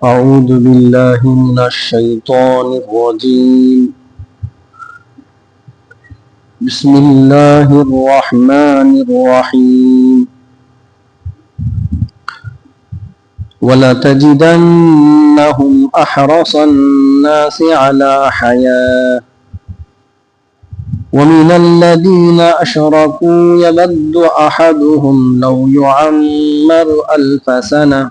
أعوذ بالله من الشيطان الرجيم. بسم الله الرحمن الرحيم. ولتجدنهم أحرص الناس على حياة ومن الذين أشركوا يود أحدهم لو يعمر 1000 سنة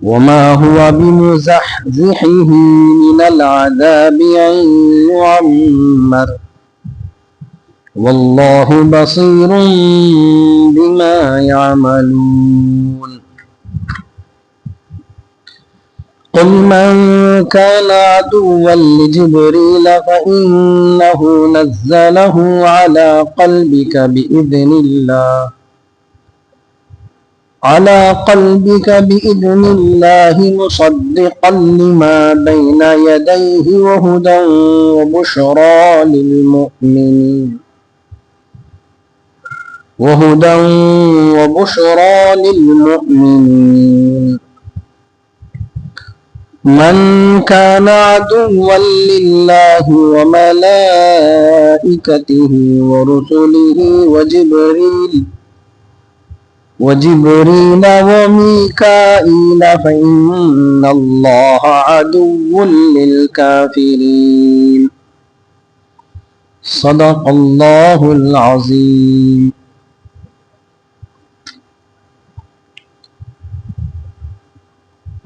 وما هو بمزحزحه من العذاب أن يعمر والله بصير بما يعملون. قل من كان عدوا لجبريل فإنه نزله على قلبك بإذن الله مصدقا لما بين يديه وهدى وبشرى للمؤمنين. من كان عدوا لله وملائكته ورسله وجبريل وميكائيل فإن الله عدو للكافرين. صدق اللہ العظیم.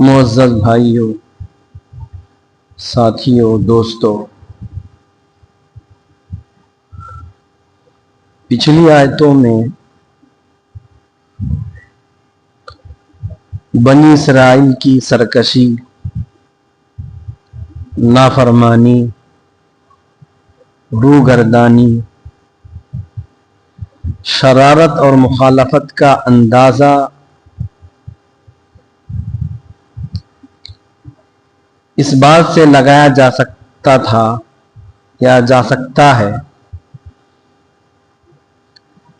معزز بھائیوں، ساتھیوں، دوستوں، پچھلی آیتوں میں بنی اسرائیل کی سرکشی، نافرمانی، روگردانی، شرارت اور مخالفت کا اندازہ اس بات سے لگایا جا سکتا تھا یا جا سکتا ہے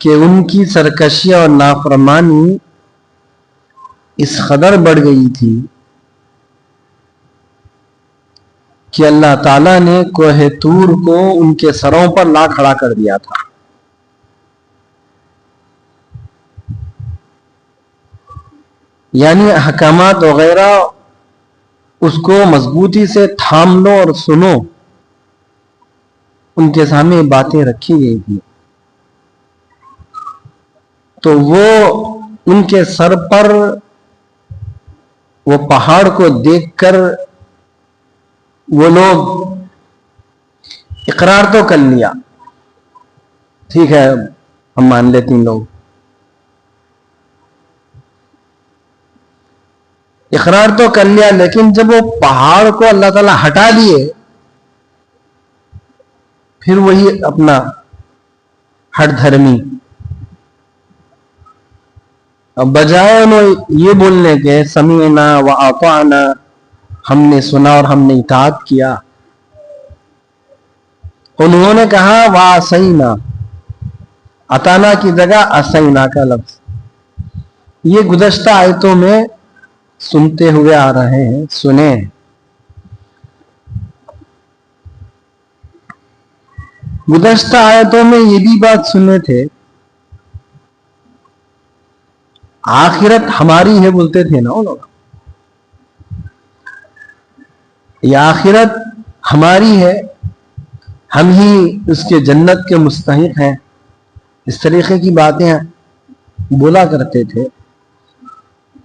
کہ ان کی سرکشی اور نافرمانی اس قدر بڑھ گئی تھی کہ اللہ تعالیٰ نے کوہ طور کو ان کے سروں پر لا کھڑا کر دیا تھا. یعنی احکامات وغیرہ اس کو مضبوطی سے تھام لو اور سنو، ان کے سامنے باتیں رکھی گئی تھی تو وہ ان کے سر پر وہ پہاڑ کو دیکھ کر وہ لوگ اقرار تو کر لیا، ٹھیک ہے ہم مان لیتے ہیں، لوگ اقرار تو کر لیا، لیکن جب وہ پہاڑ کو اللہ تعالیٰ ہٹا دیے پھر وہی اپنا ہٹ دھرمی، اب بجائے انہوں یہ بولنے کے سمعنا واطعنا، ہم نے سنا اور ہم نے اطاعت کیا، انہوں نے کہا وعصینا، اطعنا کی جگہ عصینا کا لفظ. یہ گزشتہ آیتوں میں سنتے ہوئے آ رہے ہیں، سنے. گزشتہ آیتوں میں یہ بھی بات سنے تھے، آخرت ہماری ہے بولتے تھے نا وہ لوگ، یہ آخرت ہماری ہے، ہم ہی اس کے جنت کے مستحق ہیں، اس طریقے کی باتیں بولا کرتے تھے.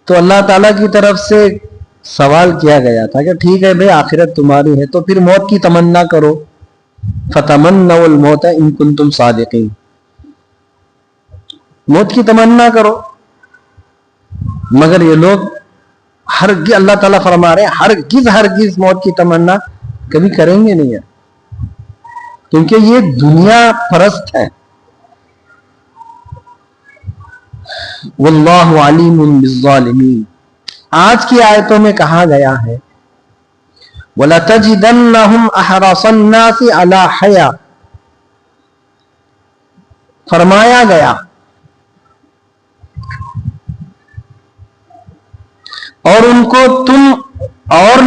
تو اللہ تعالیٰ کی طرف سے سوال کیا گیا تھا کہ ٹھیک ہے بھائی آخرت تمہاری ہے تو پھر موت کی تمنا کرو، فتمنوا الموت ان کنتم صادقین، موت کی تمنا کرو. مگر یہ لوگ ہرگز، اللہ تعالیٰ فرما رہے ہیں ہرگز موت کی تمنا کبھی کریں گے نہیں ہے، کیونکہ یہ دنیا پرست ہے. واللہ علیم بالظالمین. آج کی آیتوں میں کہا گیا ہے وَلَتَجِدَنَّهُمْ أَحْرَصَ النَّاسِ عَلَى حَيَاةٍ، فرمایا گیا اور ان کو تم اور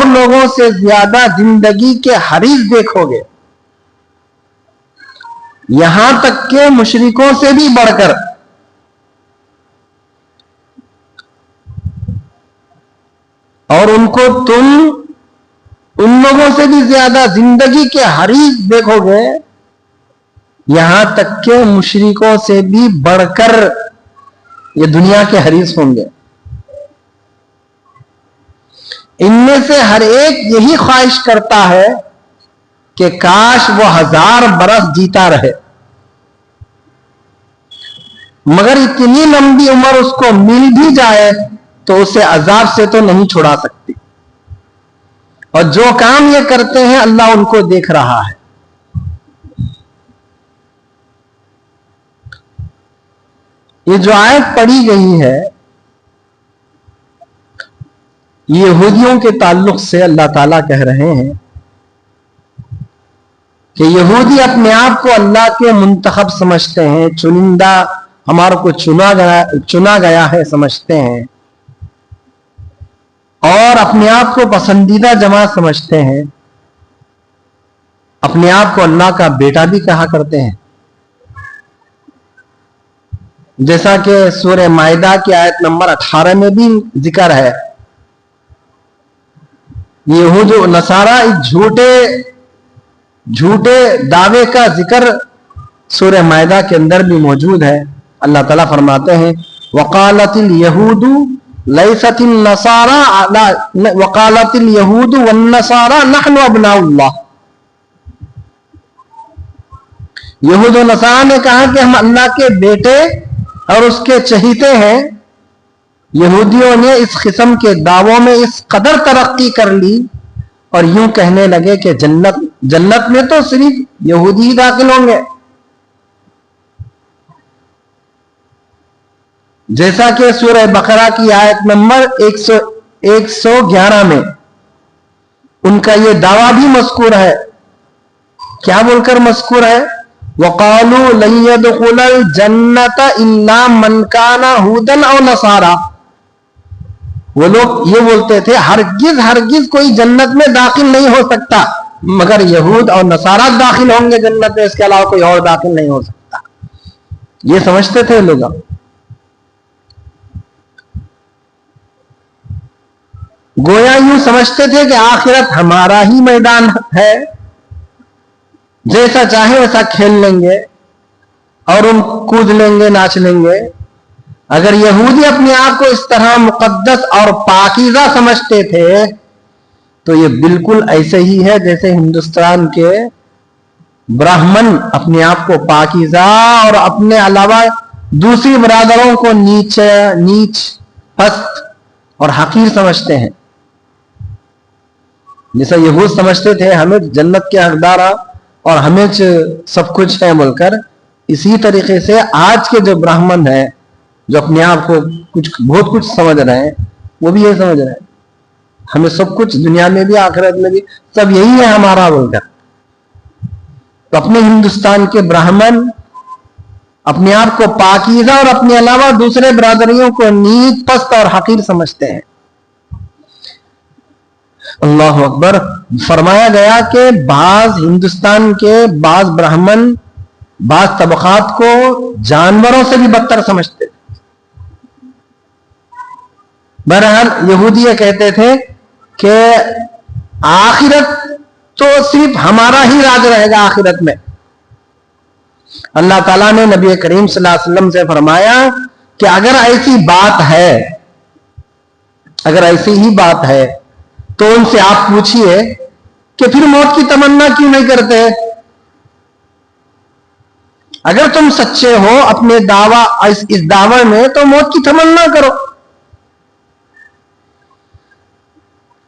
لوگوں سے زیادہ زندگی کے حریص دیکھو گے، یہاں تک کہ مشرکوں سے بھی بڑھ کر. اور ان کو تم ان لوگوں سے بھی زیادہ زندگی کے حریص دیکھو گے، یہاں تک کہ مشرکوں سے بھی بڑھ کر یہ دنیا کے حریص ہوں گے. ان میں سے ہر ایک یہی خواہش کرتا ہے کہ کاش وہ 1000 برس جیتا رہے، مگر اتنی لمبی عمر اس کو مل بھی جائے تو اسے عذاب سے تو نہیں چھڑا سکتی. اور جو کام یہ کرتے ہیں اللہ ان کو دیکھ رہا ہے. یہ جو آیت پڑھی گئی ہے یہودیوں کے تعلق سے اللہ تعالیٰ کہہ رہے ہیں کہ یہودی اپنے آپ کو اللہ کے منتخب سمجھتے ہیں، چنندہ، ہمارے کو چنا گیا ہے سمجھتے ہیں، اور اپنے آپ کو پسندیدہ جماعت سمجھتے ہیں، اپنے آپ کو اللہ کا بیٹا بھی کہا کرتے ہیں. جیسا کہ سورہ مائدہ کی آیت نمبر 18 میں بھی ذکر ہے. یہود و نصارہ اس جھوٹے دعوے کا ذکر سورہ مائدہ کے اندر بھی موجود ہے. اللہ تعالیٰ فرماتے ہیں وقالت اليہود لیست النصارى وقالت اليہود والنصارى نحن ابناء اللہ. یہود و نصارہ نے کہا کہ ہم اللہ کے بیٹے اور اس کے چہیتے ہیں. یہودیوں نے اس قسم کے دعووں میں اس قدر ترقی کر لی اور یوں کہنے لگے کہ جنت میں تو صرف یہودی ہی داخل ہوں گے. جیسا کہ سورہ بقرہ کی آیت نمبر 111 میں ان کا یہ دعویٰ بھی مذکور ہے. کیا بول کر مذکور ہے؟ وَقَالُوا لَن يَدْخُلَ الْجَنَّةَ إِلَّا مَنْ كَانَ هُودًا أَوْ نَصَارَىٰ. وہ لوگ یہ بولتے تھے ہرگز کوئی جنت میں داخل نہیں ہو سکتا مگر یہود اور نصارہ داخل ہوں گے جنت میں، اس کے علاوہ کوئی اور داخل نہیں ہو سکتا. یہ سمجھتے تھے لوگ. گویا یوں سمجھتے تھے کہ آخرت ہمارا ہی میدان ہے، جیسا چاہے ویسا کھیل لیں گے اور ان کود لیں گے، ناچ لیں گے. اگر یہودی اپنے آپ کو اس طرح مقدس اور پاکیزہ سمجھتے تھے تو یہ بالکل ایسے ہی ہے جیسے ہندوستان کے براہمن اپنے آپ کو پاکیزہ اور اپنے علاوہ دوسری برادروں کو نیچ پست اور حقیر سمجھتے ہیں. جیسا یہود سمجھتے تھے ہمیں جنت کے حقدار اور ہمیں سب کچھ ہے بول کر، اسی طریقے سے آج کے جو براہمن ہیں جو اپنے آپ کو بہت کچھ سمجھ رہے ہیں وہ بھی یہ سمجھ رہے ہیں ہمیں سب کچھ دنیا میں بھی آخرت میں بھی سب یہی ہے ہمارا بول کر. تو اپنے ہندوستان کے براہمن اپنے آپ کو پاکیزہ اور اپنے علاوہ دوسرے برادریوں کو نیچ پست اور حقیر سمجھتے ہیں. اللہ اکبر. فرمایا گیا کہ ہندوستان کے بعض براہمن بعض طبقات کو جانوروں سے بھی بدتر سمجھتے. بہرحال یہودی یہ کہتے تھے کہ آخرت تو صرف ہمارا ہی راج رہے گا آخرت میں. اللہ تعالیٰ نے نبی کریم صلی اللہ علیہ وسلم سے فرمایا کہ اگر ایسی ہی بات ہے تو ان سے آپ پوچھئے کہ پھر موت کی تمنا کیوں نہیں کرتے؟ اگر تم سچے ہو اپنے اس دعوے میں تو موت کی تمنا کرو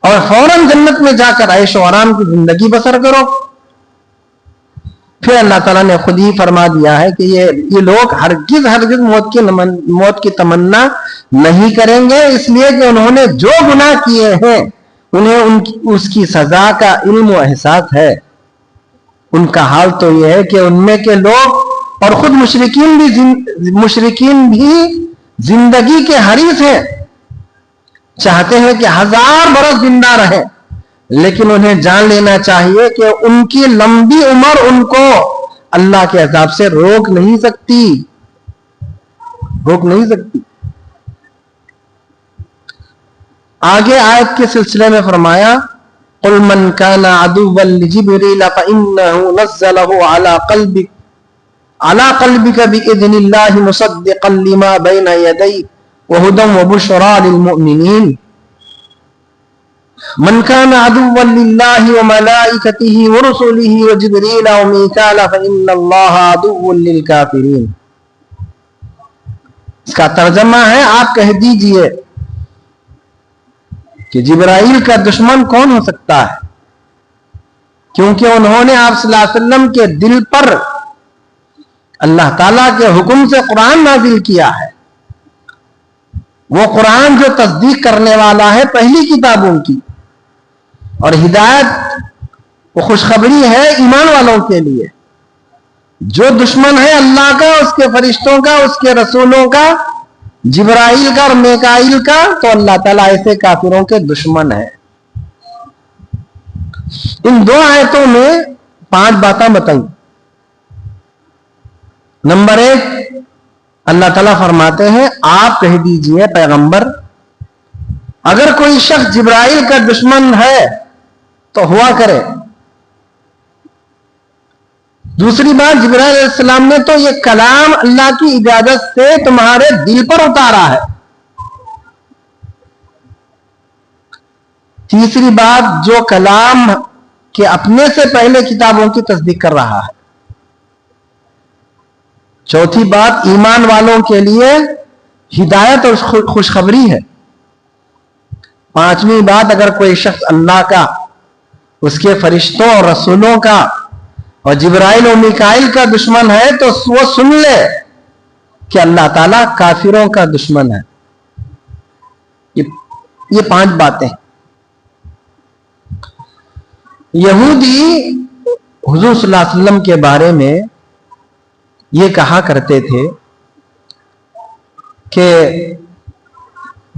اور فوراً جنت میں جا کر عیش و آرام کی زندگی بسر کرو. پھر اللہ تعالیٰ نے خود ہی فرما دیا ہے کہ یہ لوگ ہرگز موت کی تمنا نہیں کریں گے، اس لیے کہ انہوں نے جو گناہ کیے ہیں انہیں اس کی سزا کا علم و احساس ہے. ان کا حال تو یہ ہے کہ ان میں کے لوگ اور خود مشرکین بھی زندگی کے حریص ہیں، چاہتے ہیں کہ 1000 برس زندہ رہیں، لیکن انہیں جان لینا چاہیے کہ ان کی لمبی عمر ان کو اللہ کے عذاب سے روک نہیں سکتی۔ آگے آیت کے سلسلے میں فرمایا قُلْ مَنْ كَانَ عَدُوًّا لِجِبْرِيلَ فَإِنَّهُ نَزَّلَهُ عَلَى قَلْبِكَ بِإِذْنِ اللَّهِ مُصَدِّقًا لِمَا بَيْنَ يَدَيْهِ وَهُدًى وَبُشْرَى لِلْمُؤْمِنِينَ مَنْ كَانَ عَدُوًّا لِلَّهِ وَمَلَائِكَتِهِ وَرُسُلِهِ وَجِبْرِيلَ وَمِيكَالَ فَإِنَّ اللَّهَ عَدُوٌّ لِلْكَافِرِينَ۔ اس کا ترجمہ ہے آپ کہہ دیجئے کہ جبرائیل کا دشمن کون ہو سکتا ہے، کیونکہ انہوں نے آپ صلی اللہ علیہ وسلم کے دل پر اللہ تعالیٰ کے حکم سے قرآن نازل کیا ہے، وہ قرآن جو تصدیق کرنے والا ہے پہلی کتابوں کی، اور ہدایت وہ خوشخبری ہے ایمان والوں کے لیے۔ جو دشمن ہے اللہ کا، اس کے فرشتوں کا، اس کے رسولوں کا، جبرائیل کا اور میکائیل کا، تو اللہ تعالیٰ ایسے کافروں کے دشمن ہے۔ ان 2 آیتوں میں 5 باتیں بتائیں۔ نمبر 1، اللہ تعالیٰ فرماتے ہیں آپ کہہ دیجئے پیغمبر، اگر کوئی شخص جبرائیل کا دشمن ہے تو ہوا کرے۔ دوسری بات، جبرائیل علیہ السلام نے تو یہ کلام اللہ کی اجازت سے تمہارے دل پر اتارا ہے۔ تیسری بات، جو کلام کے اپنے سے پہلے کتابوں کی تصدیق کر رہا ہے۔ چوتھی بات، ایمان والوں کے لیے ہدایت اور خوشخبری ہے۔ پانچویں بات، اگر کوئی شخص اللہ کا، اس کے فرشتوں اور رسولوں کا اور جبرائیل و میکائیل کا دشمن ہے تو وہ سن لے کہ اللہ تعالیٰ کافروں کا دشمن ہے۔ یہ 5 باتیں۔ یہودی حضور صلی اللہ علیہ وسلم کے بارے میں یہ کہا کرتے تھے کہ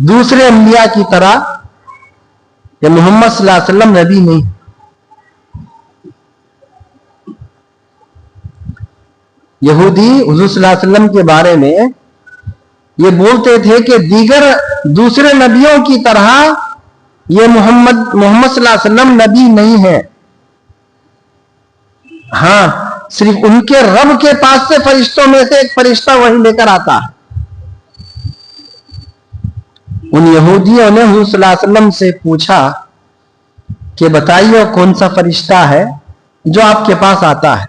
دوسرے انبیاء کی طرح کہ محمد صلی اللہ علیہ وسلم نبی نہیں۔ یہودی حضور صلی اللہ علیہ وسلم کے بارے میں یہ بولتے تھے کہ دیگر دوسرے نبیوں کی طرح یہ محمد صلی اللہ علیہ وسلم نبی نہیں ہے، ہاں صرف ان کے رب کے پاس سے فرشتوں میں سے ایک فرشتہ وہی لے کر آتا ہے۔ ان یہودیوں نے حضور صلی اللہ علیہ وسلم سے پوچھا کہ بتائیے کون سا فرشتہ ہے جو آپ کے پاس آتا ہے؟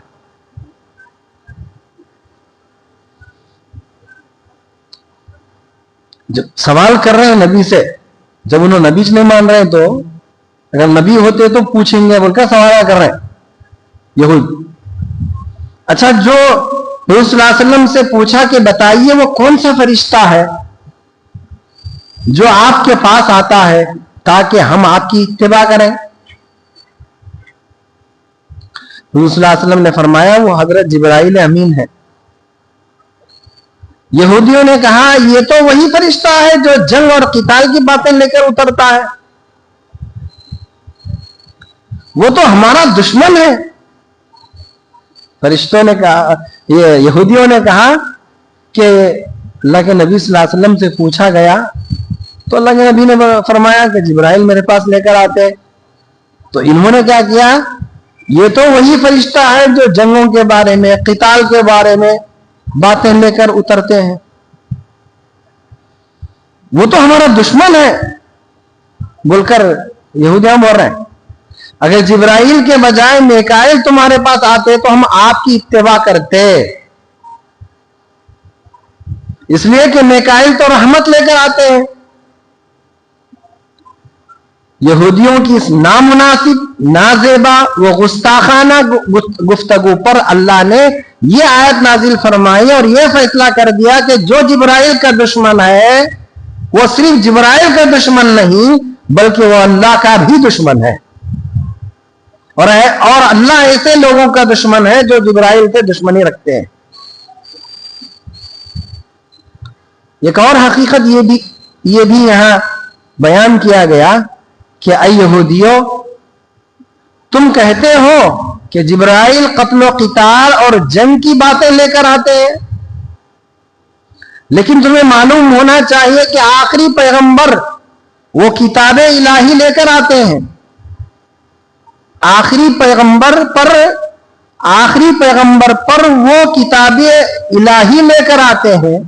جب سوال کر رہے ہیں نبی سے، جب انہوں نبی سے نہیں مان رہے تو اگر نبی ہوتے تو پوچھیں گے، بول کر سوال کر رہے ہیں یہود۔ اچھا، جو حضور صلی اللہ علیہ وسلم سے پوچھا کہ بتائیے وہ کون سا فرشتہ ہے جو آپ کے پاس آتا ہے تاکہ ہم آپ کی اتباع کریں؟ حضور صلی اللہ علیہ وسلم نے فرمایا وہ حضرت جبرائیل امین ہے۔ یہودیوں نے کہا یہ تو وہی فرشتہ ہے جو جنگ اور قتال کی باتیں لے کر اترتا ہے، وہ تو ہمارا دشمن ہے۔ فرشتوں نے کہا، یہودیوں نے کہا کہ اللہ کے نبی صلی اللہ علیہ وسلم سے پوچھا گیا تو اللہ کے نبی نے فرمایا کہ جبرائیل میرے پاس لے کر آتے۔ تو انہوں نے کیا کیا، یہ تو وہی فرشتہ ہے جو جنگوں کے بارے میں، قتال کے بارے میں باتیں لے کر اترتے ہیں، وہ تو ہمارا دشمن ہے بول کر یہودیاں بول رہے ہیں۔ اگر جبرائیل کے بجائے میکائیل تمہارے پاس آتے تو ہم آپ کی اتباع کرتے، اس لیے کہ میکائیل تو رحمت لے کر آتے ہیں۔ یہودیوں کی اس نامناسب، نازیبا و گستاخانہ گفتگو پر اللہ نے یہ آیت نازل فرمائی اور یہ فیصلہ کر دیا کہ جو جبرائیل کا دشمن ہے وہ صرف جبرائیل کا دشمن نہیں بلکہ وہ اللہ کا بھی دشمن ہے، اور اللہ ایسے لوگوں کا دشمن ہے جو جبرائیل سے دشمنی رکھتے ہیں۔ ایک اور حقیقت یہ بھی یہاں بیان کیا گیا کہ اے یہودیوں، تم کہتے ہو کہ جبرائیل قتل و قتال اور جنگ کی باتیں لے کر آتے ہیں، لیکن تمہیں معلوم ہونا چاہیے کہ آخری پیغمبر وہ کتاب الہی لے کر آتے ہیں. آخری پیغمبر پر وہ کتاب الہی لے کر آتے ہیں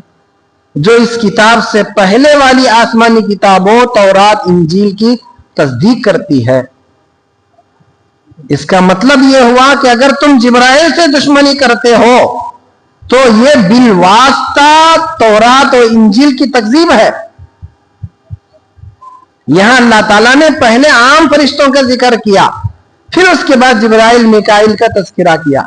جو اس کتاب سے پہلے والی آسمانی کتابوں تورات انجیل کی تصدیق کرتی ہے. اس کا مطلب یہ ہوا کہ اگر تم جبرائیل سے دشمنی کرتے ہو تو یہ بالواسطہ تورات اور انجیل کی تکذیب ہے. یہاں اللہ تعالیٰ نے پہلے عام فرشتوں کا ذکر کیا، پھر اس کے بعد جبرائیل میکائیل کا تذکرہ کیا،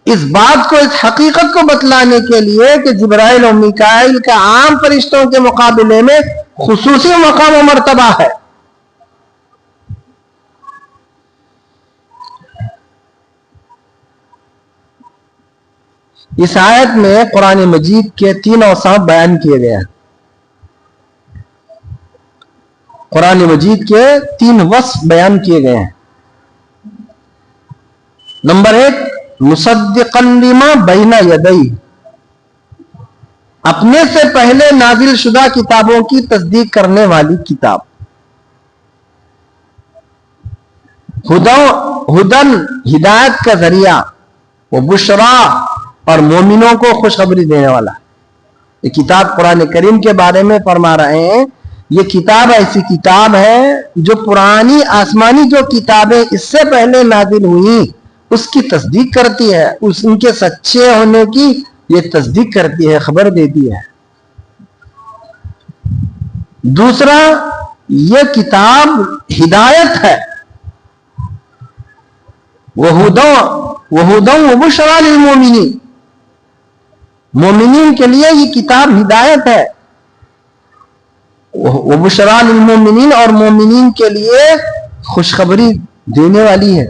اس بات کو، اس حقیقت کو بتلانے کے لیے کہ جبرائیل اور میکائیل کا عام فرشتوں کے مقابلے میں خصوصی مقام و مرتبہ ہے. اس آیت میں قرآن مجید کے 3 اوصاف بیان کیے گئے ہیں. قرآن مجید کے 3 وصف بیان کیے گئے ہیں. نمبر 1، مصدقا لما بین یدیہ، اپنے سے پہلے نازل شدہ کتابوں کی تصدیق کرنے والی کتاب. ہدن، ہدایت کا ذریعہ، وہ بشرا، اور مومنوں کو خوشخبری دینے والا. یہ کتاب قرآن کریم کے بارے میں فرما رہے ہیں، یہ کتاب ایسی کتاب ہے جو پرانی آسمانی جو کتابیں اس سے پہلے نازل ہوئی اس کی تصدیق کرتی ہے، ان کے سچے ہونے کی یہ تصدیق کرتی ہے، خبر دیتی ہے. دوسرا، یہ کتاب ہدایت ہے، وَهُدًى وَبُشْرَى لِلْمُؤْمِنِينَ، مومنین کے لیے یہ کتاب ہدایت ہے، وَبُشْرَى لِلْمُؤْمِنِينَ، اور مومنین کے لیے خوشخبری دینے والی ہے.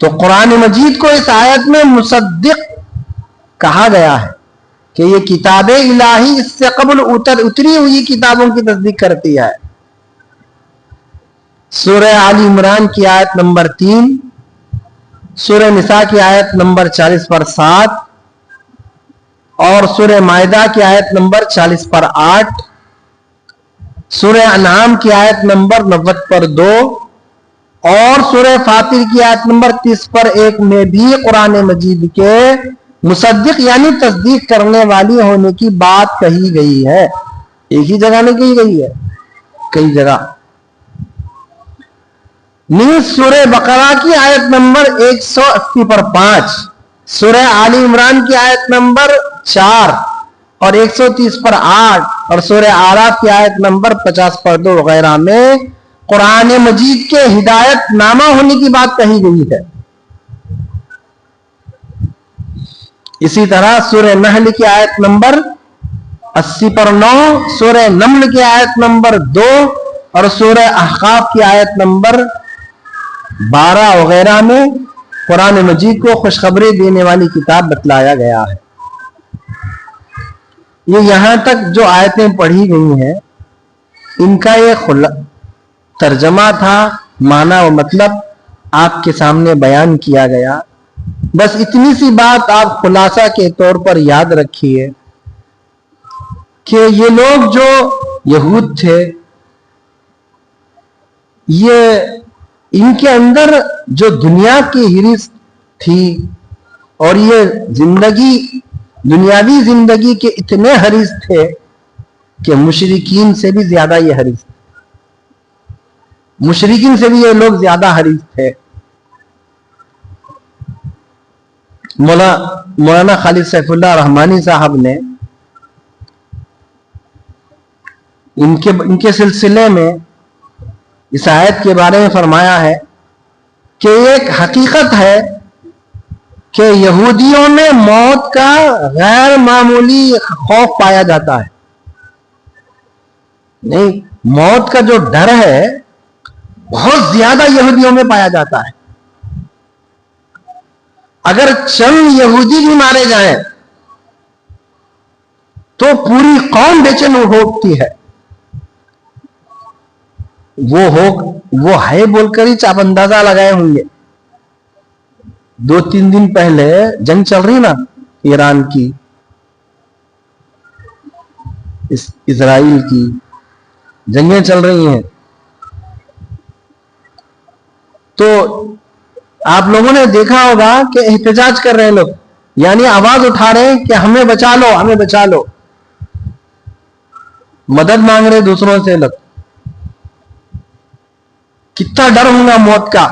تو قرآن مجید کو اس آیت میں مصدق کہا گیا ہے کہ یہ کتاب الہی اس سے قبل اتری ہوئی کتابوں کی تصدیق کرتی ہے. سورہ آل عمران کی آیت نمبر 3، سورہ نساء کی آیت نمبر 40/7 اور سورہ مائدہ کی آیت نمبر 40/8، سورہ انعام کی آیت نمبر 90/2 اور سورہ فاطر کی آیت نمبر 30/1 میں بھی قرآن مجید کے مصدق یعنی تصدیق کرنے والی ہونے کی بات کہی گئی ہے. ایک ہی جگہ نہیں کہی گئی ہے، کئی جگہ. نیز سورہ بقرہ کی آیت نمبر 180/5، سورہ آل عمران کی آیت نمبر 4 اور 130/8 اور سورہ اعراف کی آیت نمبر 50/2 وغیرہ میں قرآن مجید کے ہدایت نامہ ہونے کی بات کہی گئی ہے. اسی طرح سورہ نحل کی آیت نمبر 80/9، سورہ نمل کی آیت نمبر 2 اور سورہ احقاف کی آیت نمبر 12 وغیرہ میں قرآن مجید کو خوشخبری دینے والی کتاب بتلایا گیا ہے. یہ یہاں تک جو آیتیں پڑھی گئی ہیں ان کا یہ ترجمہ تھا، معنی و مطلب آپ کے سامنے بیان کیا گیا. بس اتنی سی بات آپ خلاصہ کے طور پر یاد رکھیے کہ یہ لوگ جو یہود تھے، یہ ان کے اندر جو دنیا کی ہرس تھی اور یہ دنیاوی زندگی کے اتنے حریص تھے کہ مشرکین سے بھی زیادہ یہ حریص تھے. مشرکین سے بھی یہ لوگ زیادہ حریص تھے. مولانا خالد سیف اللہ رحمانی صاحب نے ان کے سلسلے میں اس آیت کے بارے میں فرمایا ہے کہ ایک حقیقت ہے کہ یہودیوں میں موت کا غیر معمولی خوف پایا جاتا ہے. نہیں، موت کا جو ڈر ہے بہت زیادہ یہودیوں میں پایا جاتا ہے. اگر چند یہودی بھی مارے جائیں تو پوری قوم بے چین ہوتی ہے. وہ ہے بول کر ہی آپ اندازہ لگائے ہوں گے. 2-3 دن پہلے جنگ چل رہی نا ایران کی اسرائیل کی جنگیں چل رہی ہیں, تو آپ لوگوں نے دیکھا ہوگا کہ احتجاج کر رہے لوگ, یعنی آواز اٹھا رہے ہیں کہ ہمیں بچا لو, ہمیں بچا لو, مدد مانگ رہے دوسروں سے لوگ. کتنا ڈر ہوگا موت کا.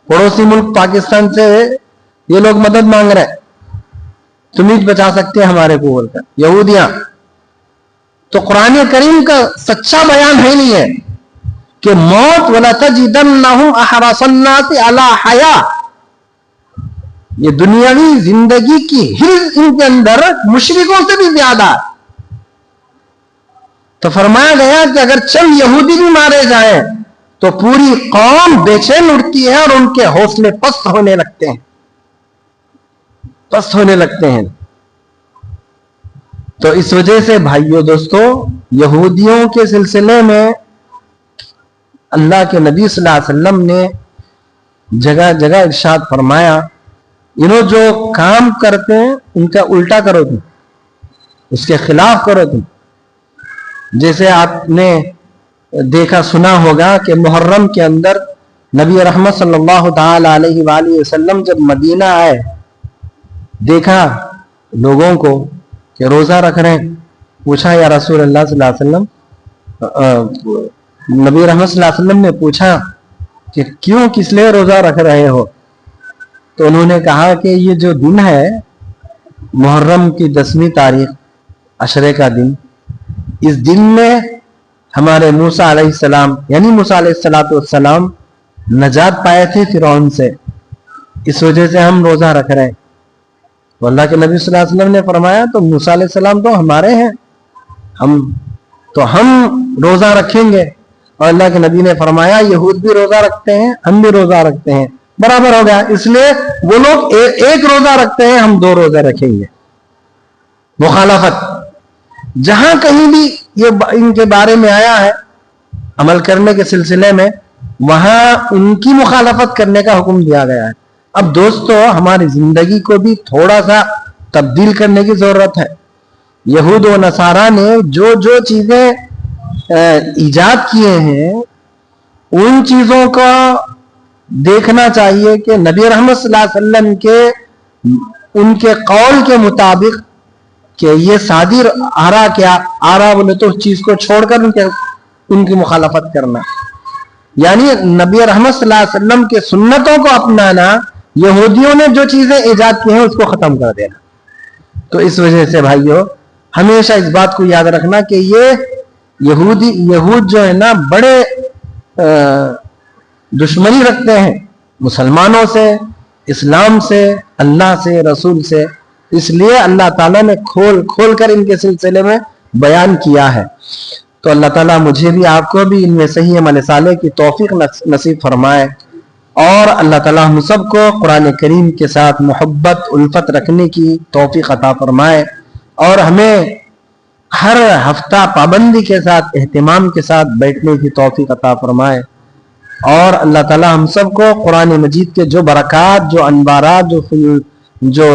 پڑوسی ملک پاکستان سے یہ لوگ مدد مانگ رہے, تم ہی بچا سکتے ہیں ہمارے کو بول کر, یہودیاں. تو قرآن کریم کا سچا بیان ہے نہیں ہے کہ موت وَلَتَجِدَنَّهُمْ أَحْرَصَ النَّاسِ عَلَىٰ حَيَاةٍ, یہ دنیاوی زندگی کی حرص ان کے اندر مشرکوں سے بھی زیادہ. تو فرمایا گیا کہ اگر چند یہودی بھی مارے جائیں تو پوری قوم بے چین اٹھتی ہے اور ان کے حوصلے پست ہونے لگتے ہیں. تو اس وجہ سے بھائیو دوستو, یہودیوں کے سلسلے میں اللہ کے نبی صلی اللہ علیہ وسلم نے جگہ جگہ ارشاد فرمایا, انہوں جو کام کرتے ہیں ان کا الٹا کرو تم, اس کے خلاف کرو تم. جیسے آپ نے دیکھا سنا ہوگا کہ محرم کے اندر نبی رحمت صلی اللہ تعالی علیہ وآلہ وسلم جب مدینہ آئے, دیکھا لوگوں کو کہ روزہ رکھ رہے ہیں. پوچھا یا رسول اللہ صلی اللہ علیہ وسلم, نبی رحمت صلی اللہ علیہ وسلم نے پوچھا کہ کیوں, کس لیے روزہ رکھ رہے ہو؟ تو انہوں نے کہا کہ یہ جو دن ہے محرم کی 10ویں تاریخ عشرے کا دن, اس دن میں ہمارے موسیٰ علیہ السلام یعنی موسیٰ علیہ السلام نجات پائے تھے فرعون سے, اس وجہ سے ہم روزہ رکھ رہے ہیں. تو اللہ کے نبی صلی اللہ علیہ وسلم نے فرمایا تو موسیٰ علیہ السلام تو ہمارے ہیں, ہم روزہ رکھیں گے. اور اللہ کے نبی نے فرمایا یہود بھی روزہ رکھتے ہیں, ہم بھی روزہ رکھتے ہیں, برابر ہو گیا. اس لیے وہ لوگ ایک روزہ رکھتے ہیں, ہم 2 روزے رکھیں گے. مخالفت جہاں کہیں بھی یہ ان کے بارے میں آیا ہے عمل کرنے کے سلسلے میں, وہاں ان کی مخالفت کرنے کا حکم دیا گیا ہے. اب دوستو ہماری زندگی کو بھی تھوڑا سا تبدیل کرنے کی ضرورت ہے. یہود و نصارہ نے جو چیزیں ایجاد کیے ہیں ان چیزوں کو دیکھنا چاہیے کہ نبی رحمت صلی اللہ علیہ وسلم کے ان کے قول کے مطابق کہ یہ صادر آرا بولے تو اس چیز کو چھوڑ کر ان کی مخالفت کرنا, یعنی نبی رحمت صلی اللہ علیہ وسلم کے سنتوں کو اپنانا, یہودیوں نے جو چیزیں ایجاد کی ہیں اس کو ختم کر دینا. تو اس وجہ سے بھائیو ہمیشہ اس بات کو یاد رکھنا کہ یہ یہود جو ہے نا بڑے دشمنی رکھتے ہیں مسلمانوں سے, اسلام سے, اللہ سے, رسول سے. اس لیے اللہ تعالیٰ نے کھول کر ان کے سلسلے میں بیان کیا ہے. تو اللہ تعالیٰ مجھے بھی آپ کو بھی ان میں صحیح عمل صالح کی توفیق نصیب فرمائے, اور اللہ تعالیٰ ہم سب کو قرآن کریم کے ساتھ محبت الفت رکھنے کی توفیق عطا فرمائے, اور ہمیں ہر ہفتہ پابندی کے ساتھ اہتمام کے ساتھ بیٹھنے کی توفیق عطا فرمائے. اور اللہ تعالیٰ ہم سب کو قرآن مجید کے جو برکات, جو انوارات, جو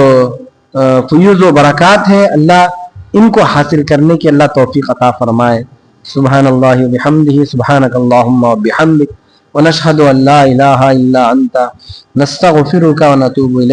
فیوز و برکات ہیں, اللہ ان کو حاصل کرنے کی اللہ توفیق عطا فرمائے. سبحان اللہ و بحمدہ, سبحانک اللہم و بحمدک, ونشہد ان لا الہ الا انت, نستغفرک و نتوب الیک.